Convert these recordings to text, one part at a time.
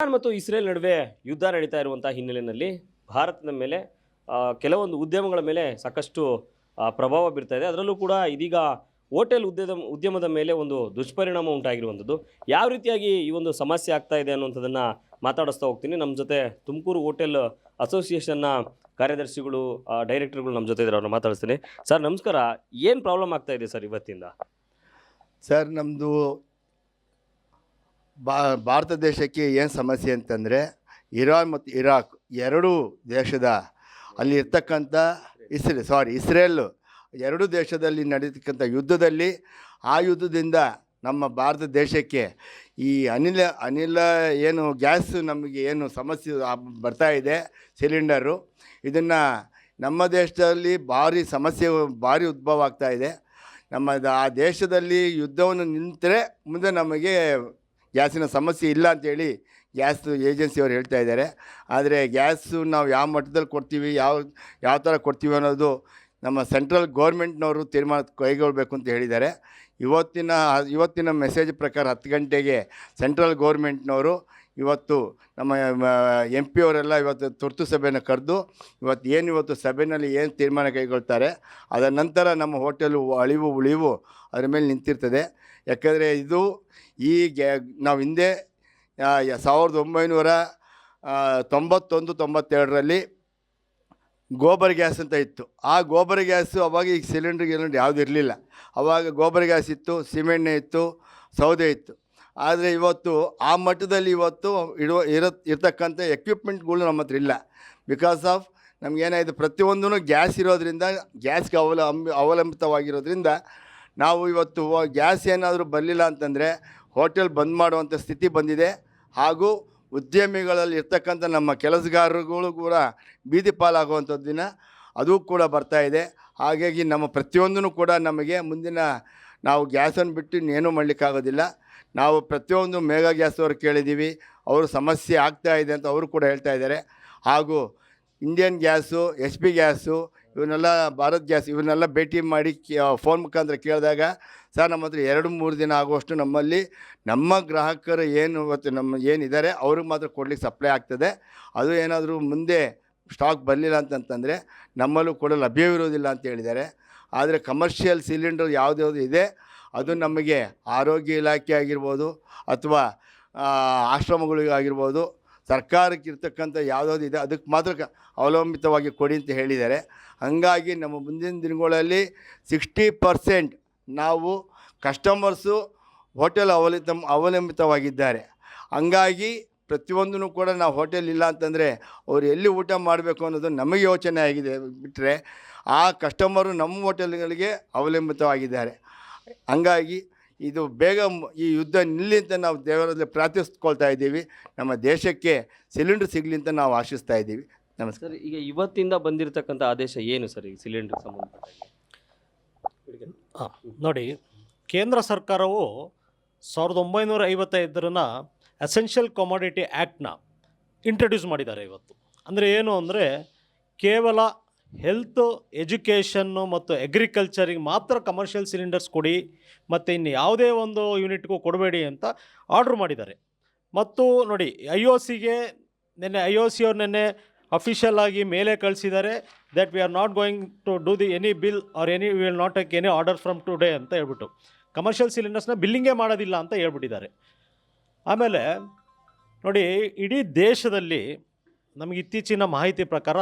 Iran ಮತ್ತು Israel ನಡುವೆ ಯುದ್ಧ ನಡೀತಾ ಇರುವಂತಹ ಹಿನ್ನೆಲೆಯಲ್ಲಿ ಭಾರತದ ಮೇಲೆ ಕೆಲವೊಂದು ಉದ್ಯಮಗಳ ಮೇಲೆ ಸಾಕಷ್ಟು ಪ್ರಭಾವ ಬೀರ್ತಾ ಇದೆ. ಅದರಲ್ಲೂ ಕೂಡ ಇದೀಗ ಹೋಟೆಲ್ ಉದ್ಯಮದ ಮೇಲೆ ಒಂದು ದುಷ್ಪರಿಣಾಮ ಉಂಟಾಗಿರುವಂಥದ್ದು. ಯಾವ ರೀತಿಯಾಗಿ ಈ ಒಂದು ಸಮಸ್ಯೆ ಆಗ್ತಾ ಇದೆ ಅನ್ನುವಂಥದ್ದನ್ನು ಮಾತಾಡಿಸ್ತಾ ಹೋಗ್ತೀನಿ. ನಮ್ಮ ಜೊತೆ ತುಮಕೂರು ಹೋಟೆಲ್ ಅಸೋಸಿಯೇಷನ್ನ ಕಾರ್ಯದರ್ಶಿಗಳು, ಡೈರೆಕ್ಟರ್ಗಳು ನಮ್ಮ ಜೊತೆ ಇದ್ದಾರೆ. ಅವ್ರನ್ನ ಮಾತಾಡಿಸ್ತೀನಿ. ಸರ್ ನಮಸ್ಕಾರ. ಏನು ಪ್ರಾಬ್ಲಮ್ ಆಗ್ತಾ ಇದೆ ಸರ್ ಇವತ್ತಿಂದ? ಸರ್, ನಮ್ಮದು ಭಾರತ ದೇಶಕ್ಕೆ ಏನು ಸಮಸ್ಯೆ ಅಂತಂದರೆ, ಇರಾನ್ ಮತ್ತು ಇರಾಕ್ ಎರಡೂ ದೇಶದ ಅಲ್ಲಿ ಇರ್ತಕ್ಕಂಥ ಇಸ್ರೇಲ್ ಎರಡೂ ದೇಶದಲ್ಲಿ ನಡೀತಕ್ಕಂಥ ಯುದ್ಧದಲ್ಲಿ, ಆ ಯುದ್ಧದಿಂದ ನಮ್ಮ ಭಾರತ ದೇಶಕ್ಕೆ ಈ ಅನಿಲ ಏನು ಗ್ಯಾಸ್ ನಮಗೆ ಏನು ಸಮಸ್ಯೆ ಬರ್ತಾ ಇದೆ, ಸಿಲಿಂಡರು, ಇದನ್ನು ನಮ್ಮ ದೇಶದಲ್ಲಿ ಭಾರಿ ಉದ್ಭವ ಆಗ್ತಾ ಇದೆ. ಆ ದೇಶದಲ್ಲಿ ಯುದ್ಧವನ್ನು ನಿಂತರೆ ಮುಂದೆ ನಮಗೆ ಗ್ಯಾಸಿನ ಸಮಸ್ಯೆ ಇಲ್ಲ ಅಂಥೇಳಿ ಗ್ಯಾಸ್ ಏಜೆನ್ಸಿಯವರು ಹೇಳ್ತಾ ಇದ್ದಾರೆ. ಆದರೆ ಗ್ಯಾಸು ನಾವು ಯಾವ ಮಟ್ಟದಲ್ಲಿ ಕೊಡ್ತೀವಿ, ಯಾವ ಥರ ಕೊಡ್ತೀವಿ ಅನ್ನೋದು ನಮ್ಮ ಸೆಂಟ್ರಲ್ ಗೌರ್ಮೆಂಟ್ನವರು ತೀರ್ಮಾನ ಕೈಗೊಳ್ಳಬೇಕು ಅಂತ ಹೇಳಿದ್ದಾರೆ. ಇವತ್ತಿನ ಮೆಸೇಜ್ ಪ್ರಕಾರ 10 ಗಂಟೆಗೆ ಸೆಂಟ್ರಲ್ ಗೌರ್ಮೆಂಟ್ನವರು ಇವತ್ತು ನಮ್ಮ MP ಅವರೆಲ್ಲ ಇವತ್ತು ತುರ್ತು ಸಭೆಯನ್ನು ಕರೆದು ಇವತ್ತು ಸಭೆಯಲ್ಲಿ ಏನು ತೀರ್ಮಾನ ಕೈಗೊಳ್ತಾರೆ, ಅದರ ನಂತರ ನಮ್ಮ ಹೋಟೆಲು ಉಳಿವು ಅದರ ಮೇಲೆ ನಿಂತಿರ್ತದೆ. ಯಾಕಂದರೆ ಇದು ನಾವು ಹಿಂದೆ 1991-92ರಲ್ಲಿ ಗೋಬರ್ ಗ್ಯಾಸ್ ಅಂತ ಇತ್ತು. ಆ ಗೋಬರ್ ಗ್ಯಾಸು ಅವಾಗ ಈಗ ಸಿಲಿಂಡ್ರಿಗೆ ಯಾವುದು ಇರಲಿಲ್ಲ. ಆವಾಗ ಗೋಬರ್ ಗ್ಯಾಸ್ ಇತ್ತು, ಸಿಮೆಣ್ಣೆ ಇತ್ತು, ಸೌದೆ ಇತ್ತು. ಆದರೆ ಇವತ್ತು ಆ ಮಟ್ಟದಲ್ಲಿ ಇರ್ತಕ್ಕಂಥ ಎಕ್ವಿಪ್ಮೆಂಟ್ಗಳು ನಮ್ಮ ಹತ್ರ ಇಲ್ಲ. ಬಿಕಾಸ್ ಆಫ್ ನಮಗೇನಾಯಿತು, ಪ್ರತಿಯೊಂದೂ ಗ್ಯಾಸ್ ಇರೋದ್ರಿಂದ, ಗ್ಯಾಸ್ಗೆ ಅವಲಂಬಿತವಾಗಿರೋದ್ರಿಂದ ನಾವು ಇವತ್ತು ಗ್ಯಾಸ್ ಏನಾದರೂ ಬರಲಿಲ್ಲ ಅಂತಂದರೆ ಹೋಟೆಲ್ ಬಂದ್ ಮಾಡುವಂಥ ಸ್ಥಿತಿ ಬಂದಿದೆ. ಹಾಗೂ ಉದ್ಯಮಿಗಳಲ್ಲಿ ಇರ್ತಕ್ಕಂಥ ನಮ್ಮ ಕೆಲಸಗಾರರುಗಳು ಕೂಡ ಬೀದಿ ಪಾಲಾಗುವಂಥದ್ದು ದಿನ ಅದು ಕೂಡ ಬರ್ತಾ ಇದೆ. ಹಾಗಾಗಿ ನಮ್ಮ ಪ್ರತಿಯೊಂದೂ ಕೂಡ ನಮಗೆ ನಾವು ಗ್ಯಾಸನ್ನು ಬಿಟ್ಟು ಇನ್ನೇನೂ ಮಾಡಲಿಕ್ಕಾಗೋದಿಲ್ಲ. ನಾವು ಪ್ರತಿಯೊಂದು ಮೇಘಾ ಗ್ಯಾಸ್ ಅವ್ರು ಕೇಳಿದ್ದೀವಿ, ಅವರು ಸಮಸ್ಯೆ ಆಗ್ತಾ ಇದೆ ಅಂತ ಅವರು ಕೂಡ ಹೇಳ್ತಾ ಇದ್ದಾರೆ. ಹಾಗೂ ಇಂಡಿಯನ್ ಗ್ಯಾಸು, HP ಗ್ಯಾಸು, ಇವನ್ನೆಲ್ಲ ಭಾರತ್ ಗ್ಯಾಸ್ ಇವನ್ನೆಲ್ಲ ಭೇಟಿ ಮಾಡಿ ಫೋನ್ ಮುಖಾಂತರ ಕೇಳಿದಾಗ, ಸರ್ ನಮ್ಮ ಹತ್ರ 2-3 ದಿನ ಆಗುವಷ್ಟು ನಮ್ಮ ಗ್ರಾಹಕರು ಏನಿದ್ದಾರೆ ಅವ್ರಿಗೆ ಮಾತ್ರ ಕೊಡ್ಲಿಕ್ಕೆ ಸಪ್ಲೈ ಆಗ್ತದೆ. ಅದು ಏನಾದರೂ ಮುಂದೆ ಸ್ಟಾಕ್ ಬರಲಿಲ್ಲ ಅಂತಂತಂದರೆ ನಮ್ಮಲ್ಲೂ ಕೂಡ ಲಭ್ಯವಿರೋದಿಲ್ಲ ಅಂತ ಹೇಳಿದ್ದಾರೆ. ಆದರೆ ಕಮರ್ಷಿಯಲ್ ಸಿಲಿಂಡರ್ ಯಾವ್ದು ಇದೆ ಅದು ನಮಗೆ ಆರೋಗ್ಯ ಇಲಾಖೆ ಆಗಿರ್ಬೋದು ಅಥವಾ ಆಶ್ರಮಗಳಿಗಾಗಿರ್ಬೋದು, ಸರ್ಕಾರಕ್ಕೆ ಇರ್ತಕ್ಕಂಥ ಯಾವುದಾದ್ರು ಇದೆ ಅದಕ್ಕೆ ಮಾತ್ರ ಅವಲಂಬಿತವಾಗಿ ಕೊಡಿ ಅಂತ ಹೇಳಿದ್ದಾರೆ. ಹಾಗಾಗಿ ನಮ್ಮ ಮುಂದಿನ ದಿನಗಳಲ್ಲಿ 60% ನಾವು ಕಸ್ಟಮರ್ಸು ಹೋಟೆಲ್ ಅವಲಂಬಿತವಾಗಿದ್ದಾರೆ. ಹಂಗಾಗಿ ಪ್ರತಿಯೊಂದೂ ಕೂಡ ನಾವು ಹೋಟೆಲ್ ಇಲ್ಲ ಅಂತಂದರೆ ಅವರು ಎಲ್ಲಿ ಊಟ ಮಾಡಬೇಕು ಅನ್ನೋದು ನಮಗೆ ಯೋಚನೆ ಆಗಿದೆ. ಬಿಟ್ಟರೆ ಆ ಕಸ್ಟಮರು ನಮ್ಮ ಹೋಟೆಲ್ಗಳಿಗೆ ಅವಲಂಬಿತವಾಗಿದ್ದಾರೆ. ಹಂಗಾಗಿ ಇದು ಬೇಗ ಈ ಯುದ್ಧ ನಿಲ್ಲಿ ಅಂತ ನಾವು ದೇವರಲ್ಲಿ ಪ್ರಾರ್ಥಿಸ್ಕೊಳ್ತಾ ಇದ್ದೀವಿ. ನಮ್ಮ ದೇಶಕ್ಕೆ ಸಿಲಿಂಡರ್ ಸಿಗಲಿ ಅಂತ ನಾವು ಆಶಿಸ್ತಾ ಇದ್ದೀವಿ. ನಮಸ್ಕಾರ. ಈಗ ಇವತ್ತಿಂದ ಬಂದಿರತಕ್ಕಂಥ ಆದೇಶ ಏನು ಸರ್ ಈ ಸಿಲಿಂಡರ್ ಸಂಬಂಧಪಟ್ಟ? ನೋಡಿ, ಕೇಂದ್ರ ಸರ್ಕಾರವು 1955 ಎಸೆನ್ಷಿಯಲ್ ಕಮಾಡಿಟಿ ಆ್ಯಕ್ಟ್ನ ಇಂಟ್ರಡ್ಯೂಸ್ ಮಾಡಿದ್ದಾರೆ ಇವತ್ತು. ಅಂದರೆ ಏನು ಅಂದರೆ, ಕೇವಲ ಹೆಲ್ತ್, ಎಜುಕೇಷನ್ನು ಮತ್ತು ಅಗ್ರಿಕಲ್ಚರಿಗೆ ಮಾತ್ರ ಕಮರ್ಷಿಯಲ್ ಸಿಲಿಂಡರ್ಸ್ ಕೊಡಿ, ಮತ್ತು ಇನ್ನು ಯಾವುದೇ ಒಂದು ಯೂನಿಟ್ಗೂ ಕೊಡಬೇಡಿ ಅಂತ ಆರ್ಡ್ರ್ ಮಾಡಿದ್ದಾರೆ. ಮತ್ತು ನೋಡಿ, IOC ಅವ್ರು ನಿನ್ನೆ ಅಫಿಷಿಯಲ್ ಆಗಿ ಮೇಲೆ ಕಳಿಸಿದ್ದಾರೆ that we are not going to do any bill or we will not take any order from today ಅಂತ ಹೇಳ್ಬಿಟ್ಟು ಕಮರ್ಷಿಯಲ್ ಸಿಲಿಂಡರ್ಸ್ನ ಬಿಲ್ಲಿಂಗೇ ಮಾಡೋದಿಲ್ಲ ಅಂತ ಹೇಳ್ಬಿಟ್ಟಿದ್ದಾರೆ. ಆಮೇಲೆ ನೋಡಿ, ಇಡೀ ದೇಶದಲ್ಲಿ ನಮಗೆ ಇತ್ತೀಚಿನ ಮಾಹಿತಿ ಪ್ರಕಾರ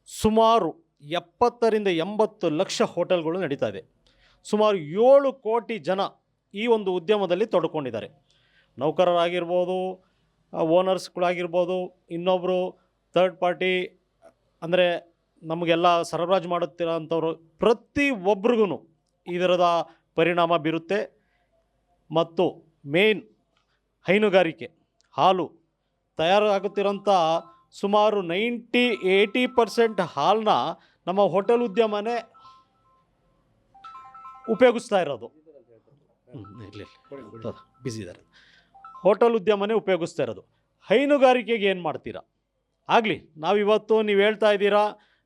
ಸುಮಾರು 70-80 ಲಕ್ಷ ಹೋಟೆಲ್ಗಳು ನಡೀತಾ ಇದೆ. ಸುಮಾರು 7 ಕೋಟಿ ಜನ ಈ ಒಂದು ಉದ್ಯಮದಲ್ಲಿ ತೊಡ್ಕೊಂಡಿದ್ದಾರೆ. ನೌಕರರಾಗಿರ್ಬೋದು, ಓನರ್ಸ್ಗಳಾಗಿರ್ಬೋದು, ಇನ್ನೊಬ್ಬರು ಥರ್ಡ್ ಪಾರ್ಟಿ ಅಂದರೆ ನಮಗೆಲ್ಲ ಸರಬರಾಜು ಮಾಡುತ್ತಿರೋಂಥವ್ರು, ಪ್ರತಿಯೊಬ್ಬರಿಗೂ ಇದರದ ಪರಿಣಾಮ ಬೀರುತ್ತೆ. ಮತ್ತು ಮೇನ್ ಹೈನುಗಾರಿಕೆ, ಹಾಲು ತಯಾರಾಗುತ್ತಿರೋಂಥ ಸುಮಾರು 80% ಹಾಲನ್ನ ನಮ್ಮ ಹೋಟೆಲ್ ಉದ್ಯಮನೇ ಉಪಯೋಗಿಸ್ತಾ ಇರೋದು. ಬಿಸಿ ಇದ್ದಾರೆ. ಹೋಟೆಲ್ ಉದ್ಯಮನೇ ಉಪಯೋಗಿಸ್ತಾ ಇರೋದು. ಹೈನುಗಾರಿಕೆಗೆ ಏನು ಮಾಡ್ತೀರಾ? ಆಗಲಿ, ನಾವಿವತ್ತು ನೀವು ಹೇಳ್ತಾ ಇದ್ದೀರಾ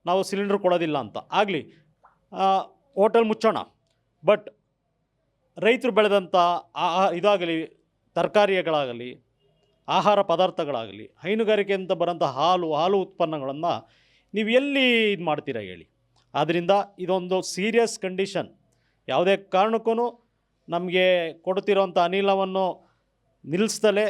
ನಾವು ಸಿಲಿಂಡರ್ ಕೊಡೋದಿಲ್ಲ ಅಂತ, ಆಗಲಿ ಹೋಟೆಲ್ ಮುಚ್ಚೋಣ. ಬಟ್ ರೈತರು ಬೆಳೆದಂಥ ಇದಾಗಲಿ, ತರಕಾರಿಗಳಾಗಲಿ, ಆಹಾರ ಪದಾರ್ಥಗಳಾಗಲಿ, ಹೈನುಗಾರಿಕೆ ಅಂತ ಬರೋಂಥ ಹಾಲು ಉತ್ಪನ್ನಗಳನ್ನು ನೀವು ಎಲ್ಲಿ ಇದು ಮಾಡ್ತೀರಾ ಹೇಳಿ. ಆದ್ದರಿಂದ ಇದೊಂದು ಸೀರಿಯಸ್ ಕಂಡೀಷನ್. ಯಾವುದೇ ಕಾರಣಕ್ಕೂ ನಮಗೆ ಕೊಡ್ತಿರೋಂಥ ಅನಿಲವನ್ನು ನಿಲ್ಲಿಸ್ದಲೇ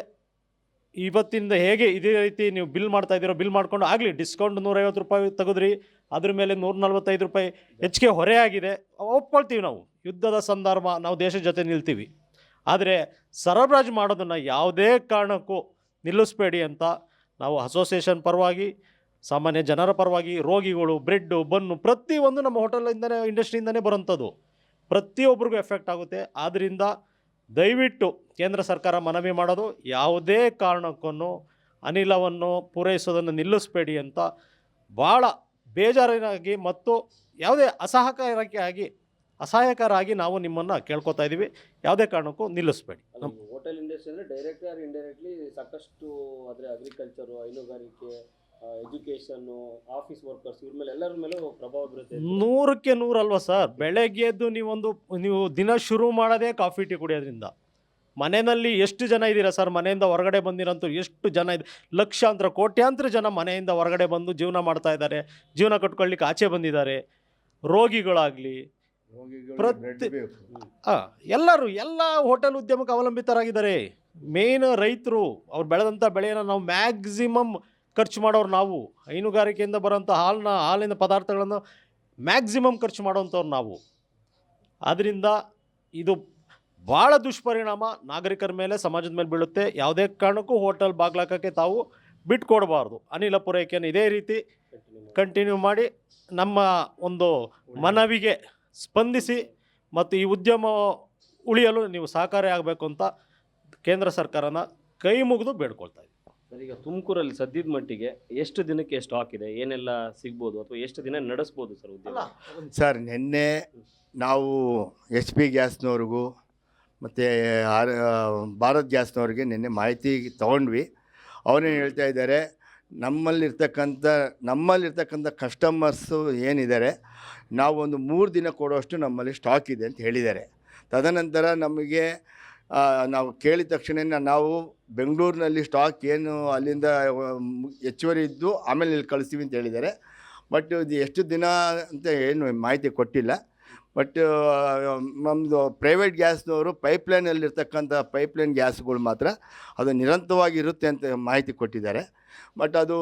ಇವತ್ತಿಂದ ಹೇಗೆ ಇದೇ ರೀತಿ ನೀವು ಬಿಲ್ ಮಾಡ್ತಾಯಿದ್ದೀರೋ ಬಿಲ್ ಮಾಡಿಕೊಂಡು ಆಗಲಿ, ಡಿಸ್ಕೌಂಟ್ 150 ರೂಪಾಯಿ ತೆಗೆದ್ರಿ, ಅದ್ರ ಮೇಲೆ 145 ರೂಪಾಯಿ ಹೆಚ್ಚಿಗೆ ಹೊರೆ ಆಗಿದೆ, ಒಪ್ಕೊಳ್ತೀವಿ ನಾವು. ಯುದ್ಧದ ಸಂದರ್ಭ, ನಾವು ದೇಶದ ಜೊತೆ ನಿಲ್ತೀವಿ. ಆದರೆ ಸರಬರಾಜು ಮಾಡೋದನ್ನು ಯಾವುದೇ ಕಾರಣಕ್ಕೂ ನಿಲ್ಲಿಸಬೇಡಿ ಅಂತ ನಾವು ಅಸೋಸಿಯೇಷನ್ ಪರವಾಗಿ, ಸಾಮಾನ್ಯ ಜನರ ಪರವಾಗಿ, ರೋಗಿಗಳು, ಬ್ರೆಡ್ಡು, ಬನ್ನು ಪ್ರತಿಯೊಂದು ನಮ್ಮ ಹೋಟೆಲಿಂದನೇ, ಇಂಡಸ್ಟ್ರಿಯಿಂದನೇ ಬರೋಂಥದ್ದು, ಪ್ರತಿಯೊಬ್ಬರಿಗೂ ಎಫೆಕ್ಟ್ ಆಗುತ್ತೆ. ಆದ್ದರಿಂದ ದಯವಿಟ್ಟು ಕೇಂದ್ರ ಸರ್ಕಾರ ಮನವಿ ಮಾಡೋದು, ಯಾವುದೇ ಕಾರಣಕ್ಕೂ ಅನಿಲವನ್ನು ಪೂರೈಸೋದನ್ನು ನಿಲ್ಲಿಸಬೇಡಿ ಅಂತ ಭಾಳ ಬೇಜಾರಾಗಿ ಮತ್ತು ಯಾವುದೇ ಅಸಹಾಯಕರಾಗಿ ನಾವು ನಿಮ್ಮನ್ನು ಕೇಳ್ಕೊತಾ ಇದ್ದೀವಿ. ಯಾವುದೇ ಕಾರಣಕ್ಕೂ ನಿಲ್ಲಿಸಬೇಡಿ. ಹೋಟೆಲ್ ಇಂಡಸ್ಟ್ರಿ ಅಂದರೆ ಡೈರೆಕ್ಟ್ಲಿ ಆರ್ ಇಂಡೈರೆಕ್ಟ್ಲಿ ಸಾಕಷ್ಟು ಆದರೆ ಅಗ್ರಿಕಲ್ಚರು, ಹೈನುಗಾರಿಕೆ, ಎಜುಕೇಷನ್ನು, ಆಫೀಸ್ ವರ್ಕರ್ಸ್, ಇವ್ರ ಮೇಲೆ ಎಲ್ಲರ ಮೇಲೂ ಪ್ರಭಾವ ಬೀರುತ್ತೆ. 100ಕ್ಕೆ 100 ಅಲ್ವಾ ಸರ್? ಬೆಳಗ್ಗೆ ಎದ್ದು ನೀವು ದಿನ ಶುರು ಮಾಡೋದೇ ಕಾಫಿ ಟೀ ಕುಡಿಯೋದ್ರಿಂದ. ಮನೆಯಲ್ಲಿ ಎಷ್ಟು ಜನ ಇದ್ದೀರಾ ಸರ್? ಮನೆಯಿಂದ ಹೊರಗಡೆ ಬಂದಿರೋಂಥ ಎಷ್ಟು ಜನ ಇದೆ? ಲಕ್ಷಾಂತರ ಕೋಟ್ಯಾಂತರ ಜನ ಮನೆಯಿಂದ ಹೊರಗಡೆ ಬಂದು ಜೀವನ ಮಾಡ್ತಾ ಇದ್ದಾರೆ, ಜೀವನ ಕಟ್ಕೊಳ್ಳಿಕ್ಕೆ ಆಚೆ ಬಂದಿದ್ದಾರೆ. ರೋಗಿಗಳಾಗಲಿ, ಎಲ್ಲರೂ ಎಲ್ಲ ಹೋಟೆಲ್ ಉದ್ಯಮಕ್ಕೆ ಅವಲಂಬಿತರಾಗಿದ್ದಾರೆ. ಮೇನ್ ರೈತರು, ಅವ್ರು ಬೆಳೆದಂಥ ಬೆಳೆಯನ್ನು ನಾವು ಮ್ಯಾಕ್ಸಿಮಮ್ ಖರ್ಚು ಮಾಡೋರು. ನಾವು ಹೈನುಗಾರಿಕೆಯಿಂದ ಬರೋಂಥ ಹಾಲಿನ ಪದಾರ್ಥಗಳನ್ನು ಮ್ಯಾಕ್ಸಿಮಮ್ ಖರ್ಚು ಮಾಡೋವಂಥವ್ರು ನಾವು. ಆದ್ದರಿಂದ ಇದು ಭಾಳ ದುಷ್ಪರಿಣಾಮ ನಾಗರಿಕರ ಮೇಲೆ, ಸಮಾಜದ ಮೇಲೆ ಬೀಳುತ್ತೆ. ಯಾವುದೇ ಕಾರಣಕ್ಕೂ ಹೋಟೆಲ್ ಬಾಗ್ಲಾಕಕ್ಕೆ ತಾವು ಬಿಟ್ಕೊಡ್ಬಾರ್ದು. ಅನಿಲ ಪೂರೈಕೆಯನ್ನು ಇದೇ ರೀತಿ ಕಂಟಿನ್ಯೂ ಮಾಡಿ ನಮ್ಮ ಒಂದು ಮನವಿಗೆ ಸ್ಪಂದಿಸಿ ಮತ್ತು ಈ ಉದ್ಯಮ ಉಳಿಯಲು ನೀವು ಸಹಕಾರಿ ಆಗಬೇಕು ಅಂತ ಕೇಂದ್ರ ಸರ್ಕಾರನ ಕೈ ಮುಗಿದು ಬೇಡ್ಕೊಳ್ತಾ ಇದ್ದೀವಿ. ಸರ್, ಈಗ ತುಮಕೂರಲ್ಲಿ ಸದ್ಯದ ಮಟ್ಟಿಗೆ ಎಷ್ಟು ದಿನಕ್ಕೆ ಸ್ಟಾಕ್ ಇದೆ, ಏನೆಲ್ಲ ಸಿಗ್ಬೋದು ಅಥವಾ ಎಷ್ಟು ದಿನ ನಡೆಸ್ಬೋದು ಸರ್ ಉದ್ಯಮ? ಸರ್, ನಿನ್ನೆ ನಾವು HP ಗ್ಯಾಸ್ನವ್ರಿಗೂ ಮತ್ತು ಭಾರತ್ ಗ್ಯಾಸ್ನವ್ರಿಗೆ ನಿನ್ನೆ ಮಾಹಿತಿ ತೊಗೊಂಡ್ವಿ. ಅವರೇನು ಹೇಳ್ತಾ ಇದ್ದಾರೆ, ನಮ್ಮಲ್ಲಿರ್ತಕ್ಕಂಥ ಕಸ್ಟಮರ್ಸು ಏನಿದ್ದಾರೆ, ನಾವು ಒಂದು 3 ದಿನ ಕೊಡುವಷ್ಟು ನಮ್ಮಲ್ಲಿ ಸ್ಟಾಕ್ ಇದೆ ಅಂತ ಹೇಳಿದ್ದಾರೆ. ತದನಂತರ ನಮಗೆ ನಾವು ಕೇಳಿದ ತಕ್ಷಣ ನಾವು ಬೆಂಗಳೂರಿನಲ್ಲಿ ಸ್ಟಾಕ್ ಏನು ಅಲ್ಲಿಂದ ಹೆಚ್ಚುವರಿ ಇದ್ದು ಆಮೇಲೆ ಇಲ್ಲಿ ಕಳಿಸ್ತೀವಿ ಅಂತ ಹೇಳಿದ್ದಾರೆ. ಬಟ್ ಇದು ಎಷ್ಟು ದಿನ ಅಂತ ಏನು ಮಾಹಿತಿ ಕೊಟ್ಟಿಲ್ಲ. ಬಟ್ ನಮ್ಮದು ಪ್ರೈವೇಟ್ ಗ್ಯಾಸ್ನವರು ಪೈಪ್ಲೈನಲ್ಲಿರ್ತಕ್ಕಂಥ ಪೈಪ್ಲೈನ್ ಗ್ಯಾಸ್ಗಳು ಮಾತ್ರ ಅದು ನಿರಂತರವಾಗಿ ಇರುತ್ತೆ ಅಂತ ಮಾಹಿತಿ ಕೊಟ್ಟಿದ್ದಾರೆ. ಬಟ್ ಅದು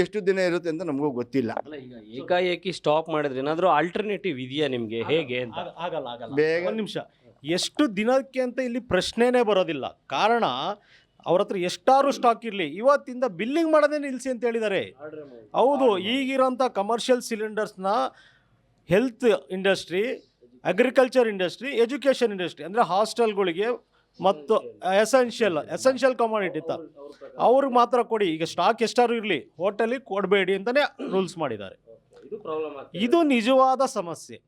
ಎಷ್ಟು ದಿನ ಇರುತ್ತೆ ಅಂತ ನಮಗೂ ಗೊತ್ತಿಲ್ಲ. ಅಲ್ಲ, ಈಗ ಏಕಾಏಕಿ ಸ್ಟಾಪ್ ಮಾಡಿದ್ರೆ ಏನಾದರೂ ಆಲ್ಟರ್ನೇಟಿವ್ ಇದೆಯಾ ನಿಮಗೆ, ಹೇಗೆ ಅಂತ? ಆಗಲ್ಲ. ಬೇಗ ಒಂದು ನಿಮಿಷ, ಎಷ್ಟು ದಿನಕ್ಕೆ ಅಂತ ಇಲ್ಲಿ ಪ್ರಶ್ನೆನೇ ಬರೋದಿಲ್ಲ. ಕಾರಣ ಅವ್ರ ಹತ್ರ ಎಷ್ಟಾರು ಸ್ಟಾಕ್ ಇರಲಿ, ಇವತ್ತಿಂದ ಬಿಲ್ಲಿಂಗ್ ಮಾಡೋದೇ ನಿಲ್ಲಿಸಿ ಅಂತ ಹೇಳಿದ್ದಾರೆ. ಹೌದು, ಈಗಿರೋಂಥ ಕಮರ್ಷಿಯಲ್ ಸಿಲಿಂಡರ್ಸ್ನ health industry, agriculture industry, education industry ಅಂದರೆ ಹಾಸ್ಟೆಲ್ಗಳಿಗೆ ಮತ್ತು ಎಸೆನ್ಷಿಯಲ್ ಕಮಾಡಿಟಿ ಇತ್ತ ಅವ್ರಿಗೆ ಮಾತ್ರ ಕೊಡಿ. ಈಗ ಸ್ಟಾಕ್ ಎಷ್ಟಾರು ಇರಲಿ, ಹೋಟೆಲಿಗೆ ಕೊಡಬೇಡಿ ಅಂತಲೇ ರೂಲ್ಸ್ ಮಾಡಿದ್ದಾರೆ. ಇದು ನಿಜವಾದ ಸಮಸ್ಯೆ.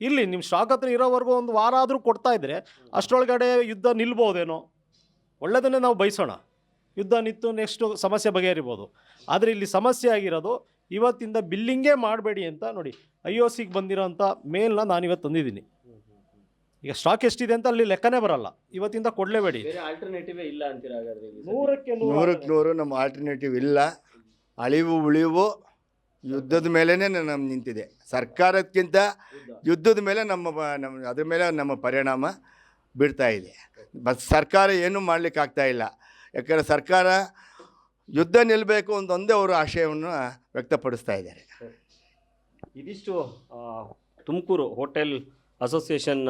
ಇಲ್ಲಿ ನಿಮ್ಮ ಸ್ಟಾಕ್ ಹತ್ರ ಇರೋವರೆಗೂ ಒಂದು ವಾರ ಆದರೂ ಕೊಡ್ತಾ ಇದ್ದರೆ ಅಷ್ಟರೊಳಗಡೆ ಯುದ್ಧ ನಿಲ್ಬೋದೇನೋ, ಒಳ್ಳೆಯದನ್ನೇ ನಾವು ಬಯಸೋಣ. ಯುದ್ಧ ನಿಂತು ನೆಕ್ಸ್ಟು ಸಮಸ್ಯೆ ಬಗೆಹರಿಬೋದು. ಆದರೆ ಇಲ್ಲಿ ಸಮಸ್ಯೆ ಆಗಿರೋದು ಇವತ್ತಿಂದ ಬಿಲ್ಲಿಂಗೇ ಮಾಡಬೇಡಿ ಅಂತ. ನೋಡಿ, IOCಗೆ ಬಂದಿರೋಂಥ ಮೇಲ್ನ ನಾನು ಇವತ್ತು ತಂದಿದ್ದೀನಿ. ಈಗ ಸ್ಟಾಕ್ ಎಷ್ಟಿದೆ ಅಂತ ಅಲ್ಲಿ ಲೆಕ್ಕನೇ ಬರಲ್ಲ. ಇವತ್ತಿಂದ ಕೊಡಲೇಬೇಡಿ. ಆಲ್ಟರ್ನೇಟಿವ್ ಇಲ್ಲ ಅಂತೀರಾ? 100ಕ್ಕೆ 100 ನಮ್ಮ ಆಲ್ಟರ್ನೇಟಿವ್ ಇಲ್ಲ. ಅಳಿವು ಉಳಿವು ಯುದ್ಧದ ಮೇಲೇ ನಮ್ಮ ನಿಂತಿದೆ. ಸರ್ಕಾರಕ್ಕಿಂತ ಯುದ್ಧದ ಮೇಲೆ ಅದ್ರ ಮೇಲೆ ನಮ್ಮ ಪರಿಣಾಮ ಬೀಳ್ತಾ ಇದೆ. ಸರ್ಕಾರ ಏನೂ ಮಾಡಲಿಕ್ಕಾಗ್ತಾ ಇಲ್ಲ. ಯಾಕಂದರೆ ಸರ್ಕಾರ ಯುದ್ಧ ನಿಲ್ಲಬೇಕು ಅಂತ ಒಂದೇ ಅವರು ಆಶಯವನ್ನು ವ್ಯಕ್ತಪಡಿಸ್ತಾ ಇದ್ದಾರೆ. ಇದಿಷ್ಟು ತುಮಕೂರು ಹೋಟೆಲ್ ಅಸೋಸಿಯೇಷನ್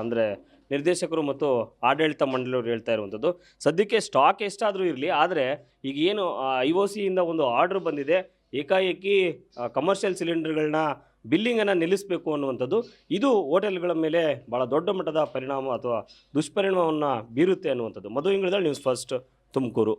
ಅಂದರೆ ನಿರ್ದೇಶಕರು ಮತ್ತು ಆಡಳಿತ ಮಂಡಳಿಯವರು ಹೇಳ್ತಾ ಇರುವಂಥದ್ದು. ಸದ್ಯಕ್ಕೆ ಸ್ಟಾಕ್ ಎಷ್ಟಾದರೂ ಇರಲಿ, ಆದರೆ ಈಗ ಏನು IOCಯಿಂದ ಒಂದು ಆರ್ಡ್ರ್ ಬಂದಿದೆ, ಏಕಾಏಕಿ ಕಮರ್ಷಿಯಲ್ ಸಿಲಿಂಡರ್ಗಳನ್ನ ಬಿಲ್ಲಿಂಗನ್ನು ನಿಲ್ಲಿಸಬೇಕು ಅನ್ನುವಂಥದ್ದು. ಇದು ಹೋಟೆಲ್ಗಳ ಮೇಲೆ ಭಾಳ ದೊಡ್ಡ ಮಟ್ಟದ ಪರಿಣಾಮ ಅಥವಾ ದುಷ್ಪರಿಣಾಮವನ್ನು ಬೀರುತ್ತೆ ಅನ್ನುವಂಥದ್ದು. ಮಧು ಇಂಗ್ಳದ ನ್ಯೂಸ್ ಫಸ್ಟ್ ತುಮಕೂರು.